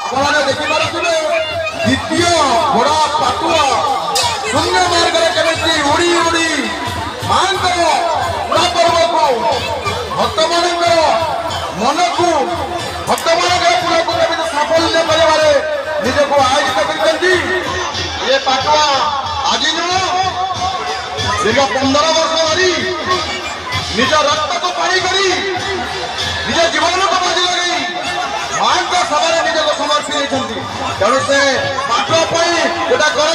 आपने देखिपे द्वितीय घोड़ा पाटुआ शून्य मार्ग केमी उड़ी उड़ी मां पर्व को भक्त मान मन को भक्त मान पुल को केमी साफल्य कर निजक आयोजित कर पाटुआ आज दीर्घ 15 वर्ष धरी निज रक्त को पानी करी निज जीवन को बाजी लगे मां का सभा निजक समर्पी होती तेणु से पाटुआ गोटा कर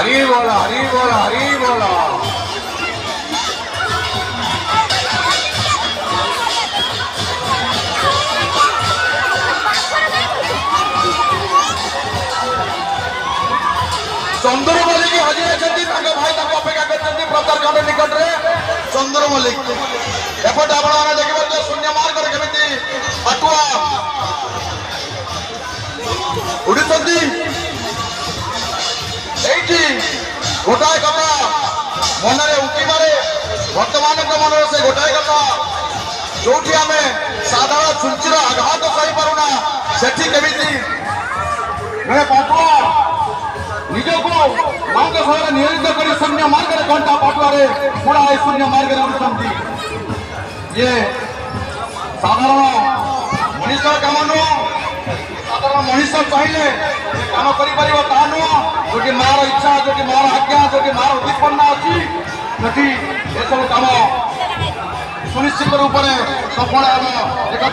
हरी बोला हरी बोला हरी बोला। चंद्र मल्लिक हाजिर होती भाई अपेक्षा कर प्रचार खंड निकट में चंद्र मल्लिक एपटे आप देखिए शून्य मार्ग केमी पाटुआ उड़ी गोटाए कथा मन उठिबारे वर्तमान मन से गोटाए कथा जो आम साधारण छुंचीर आघात सही पारुना से पाटुआ निजक मां सह नियोजित कर शून्य मार्ग घंटा पाटुआ पूरा शून्य मार्ग उड़ती ये साधारण मनीष कम नुह साधारण मनीष चाहिए कम कर नुह जो मार इच्छा जो मार आज्ञा जो मार उद्दीपना अच्छी ये सब कम सुनिश्चित रूप से सफल हम एक